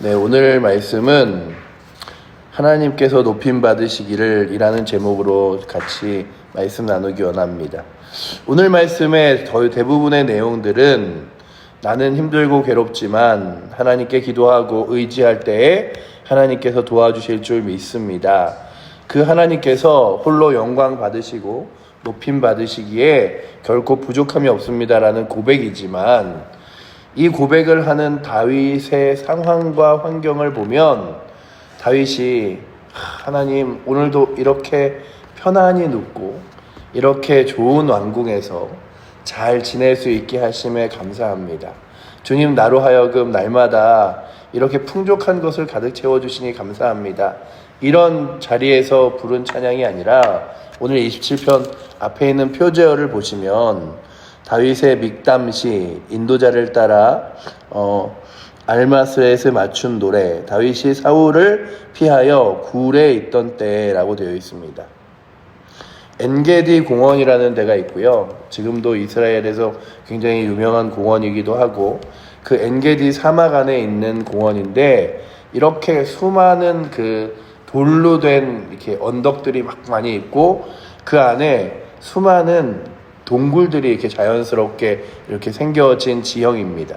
네, 오늘 말씀은 하나님께서 높임 받으시기를 이라는 제목으로 같이 말씀 나누기 원합니다. 오늘 말씀의 대부분의 내용들은 나는 힘들고 괴롭지만 하나님께 기도하고 의지할 때에 하나님께서 도와주실 줄 믿습니다. 그 하나님께서 홀로 영광 받으시고 높임 받으시기에 결코 부족함이 없습니다라는 고백이지만 이 고백을 하는 다윗의 상황과 환경을 보면 다윗이 하나님 오늘도 이렇게 편안히 눕고 이렇게 좋은 왕궁에서 잘 지낼 수 있게 하심에 감사합니다. 주님 나로 하여금 날마다 이렇게 풍족한 것을 가득 채워주시니 감사합니다. 이런 자리에서 부른 찬양이 아니라 오늘 27편 앞에 있는 표제어를 보시면 다윗의 믹담시 인도자를 따라 알마스렛에 맞춘 노래, 다윗이 사울을 피하여 굴에 있던 때라고 되어 있습니다. 엔게디 공원이라는 데가 있고요. 지금도 이스라엘에서 굉장히 유명한 공원이기도 하고 그 엔게디 사막 안에 있는 공원인데 이렇게 수많은 그 돌로 된 이렇게 언덕들이 막 많이 있고 그 안에 수많은 동굴들이 이렇게 자연스럽게 이렇게 생겨진 지형입니다.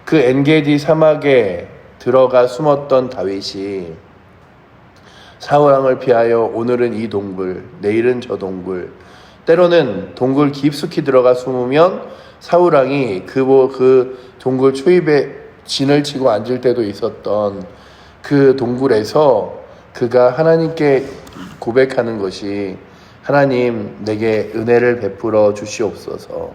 그 엔게디 사막에 들어가 숨었던 다윗이 사울왕을 피하여 오늘은 이 동굴, 내일은 저 동굴, 때로는 동굴 깊숙이 들어가 숨으면 사울왕이 그 동굴 초입에 진을 치고 앉을 때도 있었던 그 동굴에서 그가 하나님께 고백하는 것이 하나님 내게 은혜를 베풀어 주시옵소서.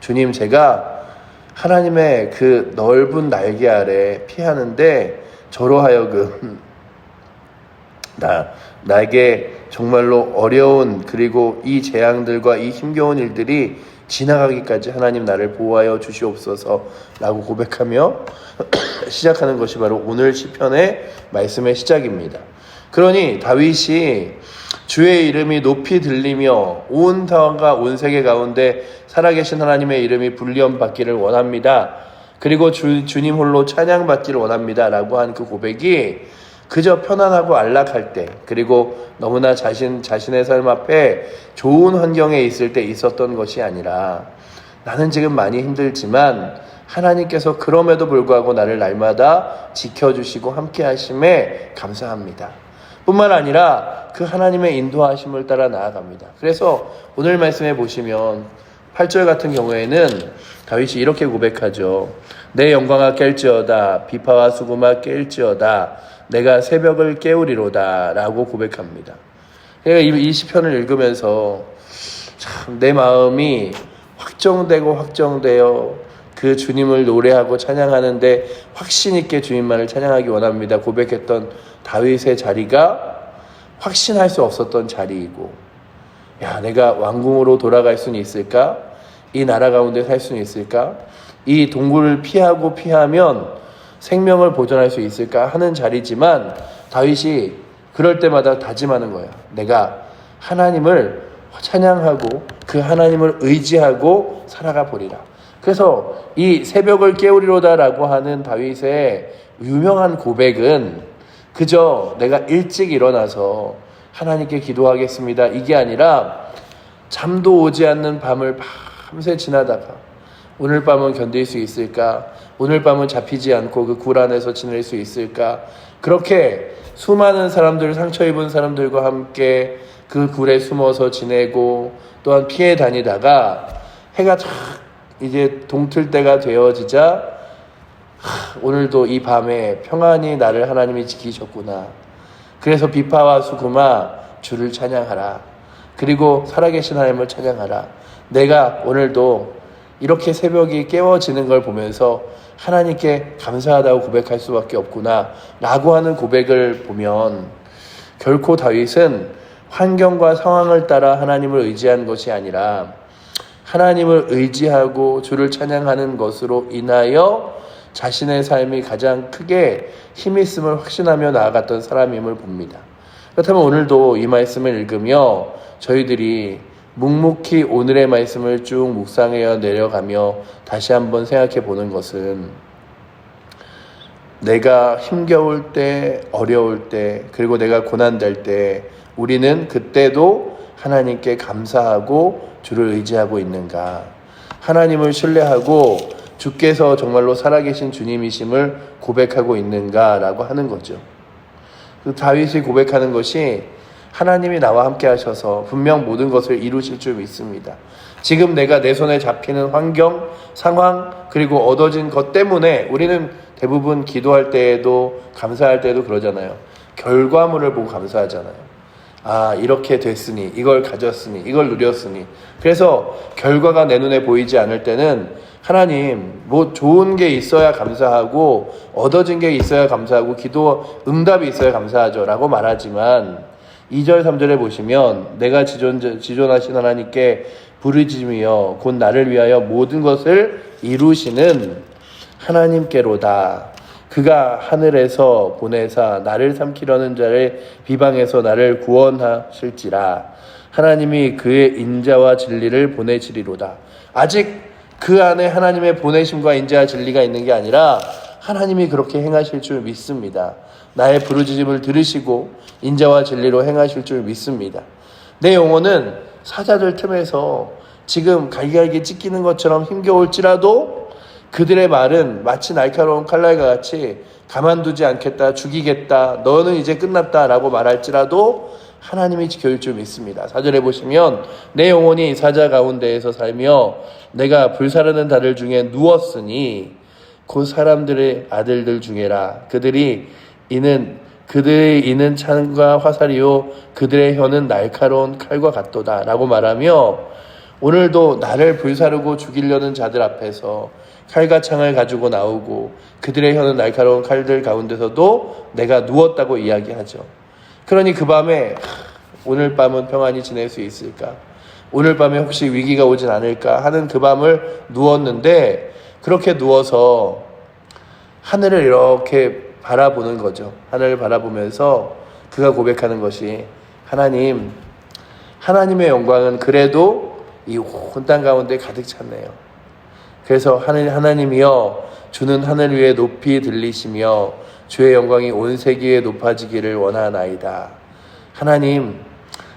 주님 제가 하나님의 그 넓은 날개 아래 피하는데 저로 하여금 나에게 정말로 어려운 그리고 이 재앙들과 이 힘겨운 일들이 지나가기까지 하나님 나를 보호하여 주시옵소서 라고 고백하며 시작하는 것이 바로 오늘 시편의 말씀의 시작입니다. 그러니 다윗이 주의 이름이 높이 들리며 온 땅과 온 세계 가운데 살아계신 하나님의 이름이 불리엄받기를 원합니다. 그리고 주님 홀로 찬양받기를 원합니다 라고 한 그 고백이 그저 편안하고 안락할 때 그리고 너무나 자신의 삶 앞에 좋은 환경에 있을 때 있었던 것이 아니라 나는 지금 많이 힘들지만 하나님께서 그럼에도 불구하고 나를 날마다 지켜주시고 함께 하심에 감사합니다. 뿐만 아니라 그 하나님의 인도하심을 따라 나아갑니다. 그래서 오늘 말씀에 보시면 8절 같은 경우에는 다윗이 이렇게 고백하죠. 내 영광아 깰지어다 비파와 수금아 깰지어다 내가 새벽을 깨우리로다 라고 고백합니다. 이 시편을 읽으면서 참 내 마음이 확정되어 그 주님을 노래하고 찬양하는데 확신 있게 주님만을 찬양하기 원합니다 고백했던 다윗의 자리가 확신할 수 없었던 자리이고 내가 왕궁으로 돌아갈 수는 있을까? 이 나라 가운데 살 수는 있을까? 이 동굴을 피하면 생명을 보존할 수 있을까 하는 자리지만 다윗이 그럴 때마다 다짐하는 거예요. 내가 하나님을 찬양하고 그 하나님을 의지하고 살아가 보리라. 그래서 이 새벽을 깨우리로다라고 하는 다윗의 유명한 고백은 그저 내가 일찍 일어나서 하나님께 기도하겠습니다 이게 아니라 잠도 오지 않는 밤을 밤새 지나다가 오늘 밤은 견딜 수 있을까? 오늘 밤은 잡히지 않고 그 굴 안에서 지낼 수 있을까? 그렇게 수많은 사람들, 상처 입은 사람들과 함께 그 굴에 숨어서 지내고 또한 피해 다니다가 해가 쫙 이제 동틀 때가 되어지자 오늘도 이 밤에 평안히 나를 하나님이 지키셨구나. 그래서 비파와 수금아 주를 찬양하라. 그리고 살아계신 하나님을 찬양하라. 내가 오늘도 이렇게 새벽이 깨워지는 걸 보면서 하나님께 감사하다고 고백할 수밖에 없구나 라고 하는 고백을 보면 결코 다윗은 환경과 상황을 따라 하나님을 의지한 것이 아니라 하나님을 의지하고 주를 찬양하는 것으로 인하여 자신의 삶이 가장 크게 힘이 있음을 확신하며 나아갔던 사람임을 봅니다. 그렇다면 오늘도 이 말씀을 읽으며 저희들이 묵묵히 오늘의 말씀을 쭉 묵상해 내려가며 다시 한번 생각해 보는 것은 내가 힘겨울 때, 어려울 때, 그리고 내가 고난될 때 우리는 그때도 하나님께 감사하고 주를 의지하고 있는가? 하나님을 신뢰하고 주께서 정말로 살아계신 주님이심을 고백하고 있는가라고 하는 거죠. 그 다윗이 고백하는 것이 하나님이 나와 함께 하셔서 분명 모든 것을 이루실 줄 믿습니다. 지금 내가 내 손에 잡히는 환경, 상황, 그리고 얻어진 것 때문에 우리는 대부분 기도할 때에도 감사할 때도 그러잖아요. 결과물을 보고 감사하잖아요. 아, 이렇게 됐으니, 이걸 가졌으니, 이걸 누렸으니. 그래서 결과가 내 눈에 보이지 않을 때는 하나님, 뭐 좋은 게 있어야 감사하고 얻어진 게 있어야 감사하고 기도 응답이 있어야 감사하죠 라고 말하지만 2절 3절에 보시면 내가 지존하신 하나님께 부르짖으며 곧 나를 위하여 모든 것을 이루시는 하나님께로다. 그가 하늘에서 보내사 나를 삼키려는 자를 비방해서 나를 구원하실지라. 하나님이 그의 인자와 진리를 보내시리로다. 아직 그 안에 하나님의 보내심과 인자와 진리가 있는 게 아니라 하나님이 그렇게 행하실 줄 믿습니다. 나의 부르짖음을 들으시고 인자와 진리로 행하실 줄 믿습니다. 내 영혼은 사자들 틈에서 지금 갈기갈기 찢기는 것처럼 힘겨울지라도 그들의 말은 마치 날카로운 칼날과 같이 가만두지 않겠다, 죽이겠다, 너는 이제 끝났다 라고 말할지라도 하나님이 지켜줄 줄 믿습니다. 4절에 보시면 내 영혼이 사자 가운데에서 살며 내가 불사르는 달들 중에 누웠으니 곧 사람들의 아들들 중에라. 그들의 이는 창과 화살이요 그들의 혀는 날카로운 칼과 같도다 라고 말하며 오늘도 나를 불사르고 죽이려는 자들 앞에서 칼과 창을 가지고 나오고 그들의 혀는 날카로운 칼들 가운데서도 내가 누웠다고 이야기하죠. 그러니 그 밤에 오늘 밤은 평안히 지낼 수 있을까? 오늘 밤에 혹시 위기가 오진 않을까 하는 그 밤을 누웠는데 그렇게 누워서 하늘을 이렇게 바라보는 거죠. 하늘을 바라보면서 그가 고백하는 것이 하나님의 영광은 그래도 이 온 땅 가운데 가득 찼네요. 그래서 하나님이여 주는 하늘 위에 높이 들리시며 주의 영광이 온 세계에 높아지기를 원하나이다. 하나님,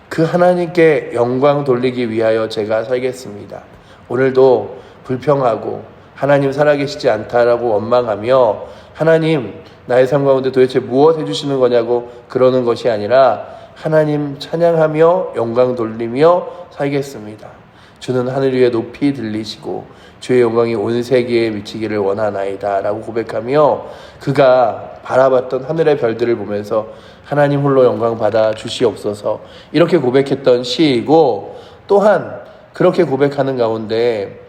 그 하나님께 영광 돌리기 위하여 제가 살겠습니다. 오늘도 불평하고 하나님 살아계시지 않다라고 원망하며 하나님 나의 삶 가운데 도대체 무엇 해주시는 거냐고 그러는 것이 아니라 하나님 찬양하며 영광 돌리며 살겠습니다. 주는 하늘 위에 높이 들리시고 주의 영광이 온 세계에 미치기를 원하나이다 라고 고백하며 그가 바라봤던 하늘의 별들을 보면서 하나님 홀로 영광 받아 주시옵소서 이렇게 고백했던 시이고 또한 그렇게 고백하는 가운데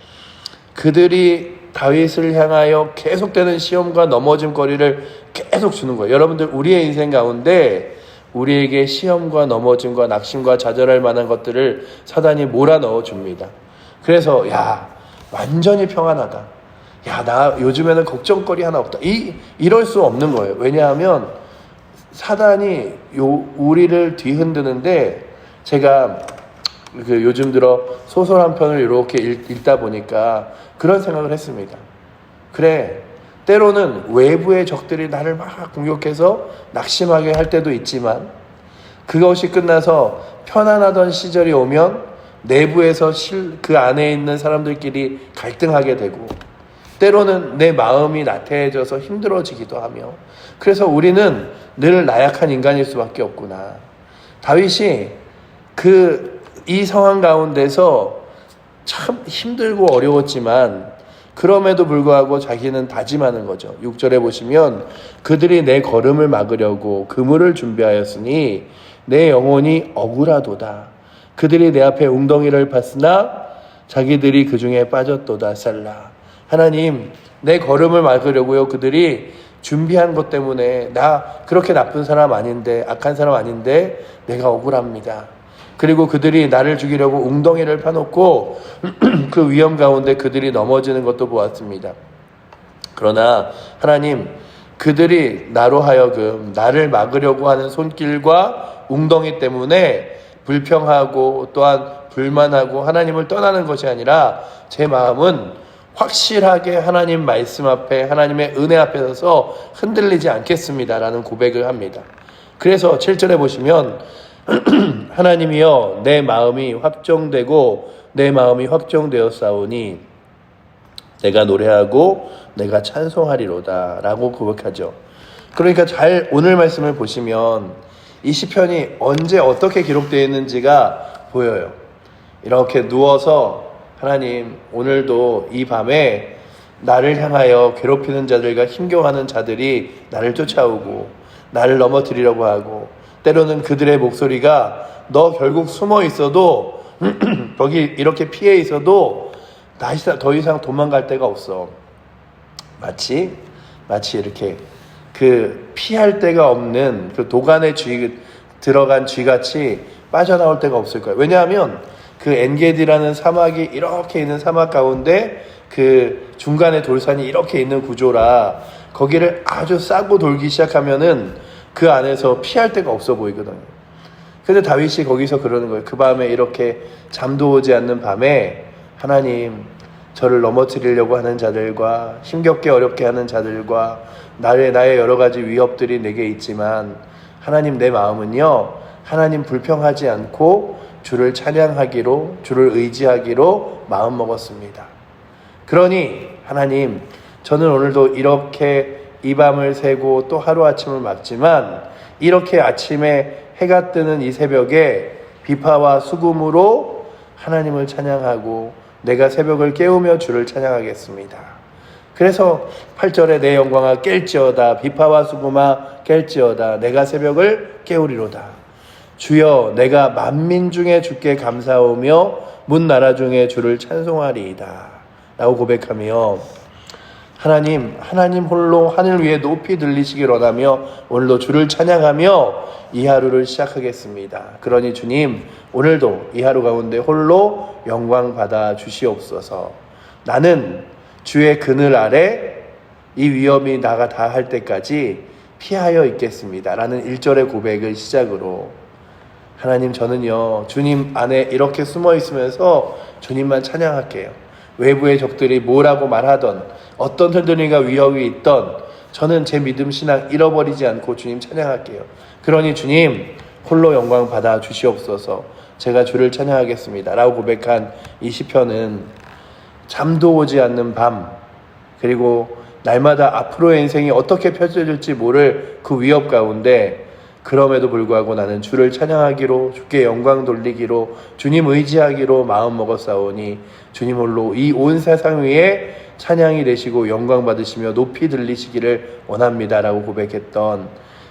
그들이 다윗을 향하여 계속되는 시험과 넘어짐거리를 계속 주는 거예요. 여러분들 우리의 인생 가운데 우리에게 시험과 넘어짐과 낙심과 좌절할 만한 것들을 사단이 몰아넣어 줍니다. 그래서 완전히 평안하다. 나 요즘에는 걱정거리 하나 없다. 이럴 수 없는 거예요. 왜냐하면 사단이 우리를 뒤흔드는데 제가 요즘 들어 소설 한 편을 이렇게 읽다 보니까 그런 생각을 했습니다. 그래, 때로는 외부의 적들이 나를 막 공격해서 낙심하게 할 때도 있지만 그것이 끝나서 편안하던 시절이 오면 내부에서 그 안에 있는 사람들끼리 갈등하게 되고 때로는 내 마음이 나태해져서 힘들어지기도 하며 그래서 우리는 늘 나약한 인간일 수밖에 없구나. 다윗이 이 상황 가운데서 참 힘들고 어려웠지만 그럼에도 불구하고 자기는 다짐하는 거죠. 6절에 보시면 그들이 내 걸음을 막으려고 그물을 준비하였으니 내 영혼이 억울하도다. 그들이 내 앞에 웅덩이를 팠으나 자기들이 그 중에 빠졌도다. 셀라. 하나님, 내 걸음을 막으려고요. 그들이 준비한 것 때문에 나 그렇게 나쁜 사람 아닌데 악한 사람 아닌데 내가 억울합니다. 그리고 그들이 나를 죽이려고 웅덩이를 파놓고 그 위험 가운데 그들이 넘어지는 것도 보았습니다. 그러나 하나님, 그들이 나로 하여금 나를 막으려고 하는 손길과 웅덩이 때문에 불평하고 또한 불만하고 하나님을 떠나는 것이 아니라 제 마음은 확실하게 하나님 말씀 앞에 하나님의 은혜 앞에 서서 흔들리지 않겠습니다라는 고백을 합니다. 그래서 7절에 보시면 하나님이여 내 마음이 확정되고 내 마음이 확정되었사오니 내가 노래하고 내가 찬송하리로다 라고 고백하죠. 그러니까 잘 오늘 말씀을 보시면 이 시편이 언제 어떻게 기록되어 있는지가 보여요. 이렇게 누워서 하나님 오늘도 이 밤에 나를 향하여 괴롭히는 자들과 힘겨워하는 자들이 나를 쫓아오고 나를 넘어뜨리려고 하고 때로는 그들의 목소리가 너 결국 숨어 있어도 거기 이렇게 피해 있어도 더 이상 도망갈 데가 없어. 마치 이렇게 그 피할 데가 없는 그 도간에 들어간 쥐같이 빠져나올 데가 없을 거예요. 왜냐하면 그 엔게디라는 사막이 이렇게 있는 사막 가운데 그 중간에 돌산이 이렇게 있는 구조라 거기를 아주 싸고 돌기 시작하면은 그 안에서 피할 데가 없어 보이거든요. 근데 다윗이 거기서 그러는 거예요. 그 밤에 이렇게 잠도 오지 않는 밤에 하나님 저를 넘어뜨리려고 하는 자들과 힘겹게 어렵게 하는 자들과 나의 여러 가지 위협들이 내게 있지만 하나님 내 마음은요 하나님 불평하지 않고 주를 찬양하기로 주를 의지하기로 마음먹었습니다. 그러니 하나님 저는 오늘도 이렇게 이 밤을 새고 또 하루아침을 맞지만 이렇게 아침에 해가 뜨는 이 새벽에 비파와 수금으로 하나님을 찬양하고 내가 새벽을 깨우며 주를 찬양하겠습니다. 그래서 8절에 내 영광아 깰지어다 비파와 수금아 깰지어다 내가 새벽을 깨우리로다. 주여 내가 만민 중에 주께 감사하며 문 나라 중에 주를 찬송하리이다 라고 고백하며 하나님 홀로 하늘 위에 높이 들리시길 원하며 오늘도 주를 찬양하며 이 하루를 시작하겠습니다. 그러니 주님 오늘도 이 하루 가운데 홀로 영광 받아 주시옵소서. 나는 주의 그늘 아래 이 위험이 나가 닿을 때까지 피하여 있겠습니다 라는 1절의 고백을 시작으로 하나님 저는요 주님 안에 이렇게 숨어 있으면서 주님만 찬양할게요. 외부의 적들이 뭐라고 말하던 어떤 흔들림과 위협이 있던 저는 제 믿음 신앙 잃어버리지 않고 주님 찬양할게요. 그러니 주님 홀로 영광 받아 주시옵소서. 제가 주를 찬양하겠습니다 라고 고백한 이 시편은 잠도 오지 않는 밤 그리고 날마다 앞으로의 인생이 어떻게 펼쳐질지 모를 그 위협 가운데 그럼에도 불구하고 나는 주를 찬양하기로 주께 영광 돌리기로 주님 의지하기로 마음먹었사오니 주님 홀로 이 온 세상 위에 찬양이 되시고 영광 받으시며 높이 들리시기를 원합니다 라고 고백했던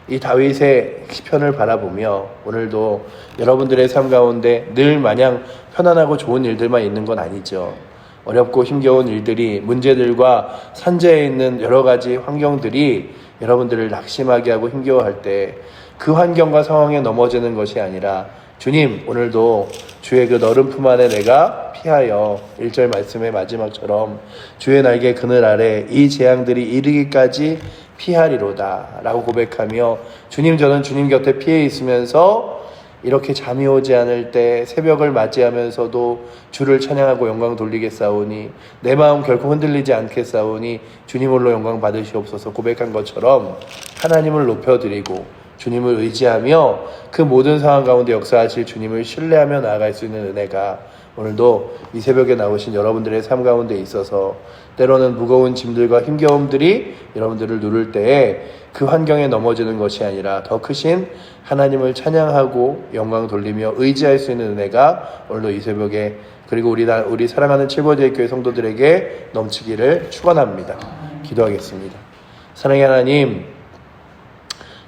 이 다윗의 시편을 바라보며 오늘도 여러분들의 삶 가운데 늘 마냥 편안하고 좋은 일들만 있는 건 아니죠. 어렵고 힘겨운 일들이 문제들과 산재에 있는 여러 가지 환경들이 여러분들을 낙심하게 하고 힘겨워할 때 그 환경과 상황에 넘어지는 것이 아니라 주님 오늘도 주의 그 너른 품 안에 내가 피하여 1절 말씀의 마지막처럼 주의 날개 그늘 아래 이 재앙들이 이르기까지 피하리로다 라고 고백하며 주님 저는 주님 곁에 피해 있으면서 이렇게 잠이 오지 않을 때 새벽을 맞이하면서도 주를 찬양하고 영광 돌리겠사오니 내 마음 결코 흔들리지 않겠사오니 주님 홀로 영광 받으시옵소서 고백한 것처럼 하나님을 높여드리고 주님을 의지하며 그 모든 상황 가운데 역사하실 주님을 신뢰하며 나아갈 수 있는 은혜가 오늘도 이 새벽에 나오신 여러분들의 삶 가운데 있어서 때로는 무거운 짐들과 힘겨움들이 여러분들을 누를 때에 그 환경에 넘어지는 것이 아니라 더 크신 하나님을 찬양하고 영광 돌리며 의지할 수 있는 은혜가 오늘도 이 새벽에 그리고 우리 사랑하는 칠보제일교회 성도들에게 넘치기를 축원합니다. 기도하겠습니다. 사랑의 하나님,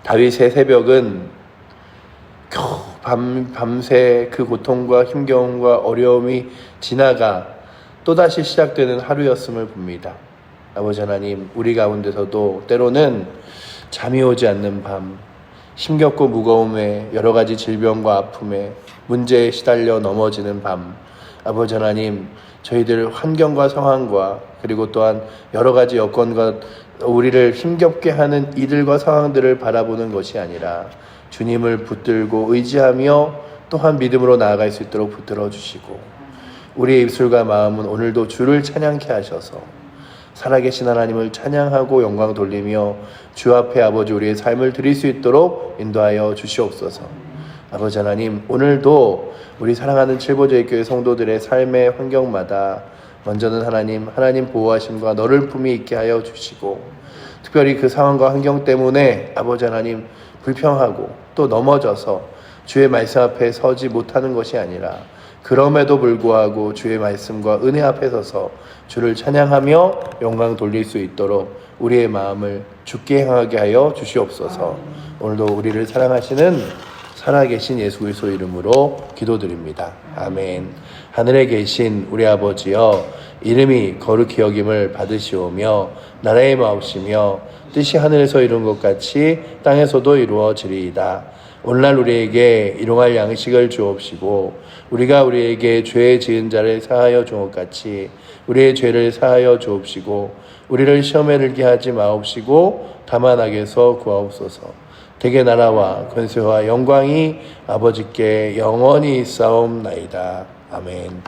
다윗의 새벽은 겨우 밤새 그 고통과 힘겨움과 어려움이 지나가 또다시 시작되는 하루였음을 봅니다. 아버지 하나님, 우리 가운데서도 때로는 잠이 오지 않는 밤, 힘겹고 무거움에 여러 가지 질병과 아픔에 문제에 시달려 넘어지는 밤, 아버지 하나님, 저희들 환경과 상황과 그리고 또한 여러 가지 여건과 우리를 힘겹게 하는 이들과 상황들을 바라보는 것이 아니라 주님을 붙들고 의지하며 또한 믿음으로 나아갈 수 있도록 붙들어 주시고 우리의 입술과 마음은 오늘도 주를 찬양케 하셔서 살아계신 하나님을 찬양하고 영광 돌리며 주 앞에 아버지 우리의 삶을 드릴 수 있도록 인도하여 주시옵소서. 아버지 하나님, 오늘도 우리 사랑하는 칠보제일교회 성도들의 삶의 환경마다 먼저는 하나님 보호하심과 너를 품이 있게 하여 주시고, 특별히 그 상황과 환경 때문에 아버지 하나님 불평하고 또 넘어져서 주의 말씀 앞에 서지 못하는 것이 아니라, 그럼에도 불구하고 주의 말씀과 은혜 앞에 서서 주를 찬양하며 영광 돌릴 수 있도록 우리의 마음을 주께 향하게 하여 주시옵소서. 오늘도 우리를 사랑하시는 살아계신 예수 그리스도 이름으로 기도드립니다. 아멘. 하늘에 계신 우리 아버지여, 이름이 거룩히 여김을 받으시오며 나라의 마옵시며 뜻이 하늘에서 이룬 것 같이 땅에서도 이루어지리이다. 오늘날 우리에게 일용할 양식을 주옵시고, 우리가 우리에게 죄 지은 자를 사하여 준 것 같이 우리의 죄를 사하여 주옵시고, 우리를 시험에 들게 하지 마옵시고 다만 악에서 구하옵소서. 대개 나라와 권세와 영광이 아버지께 영원히 있사옵나이다. 아멘.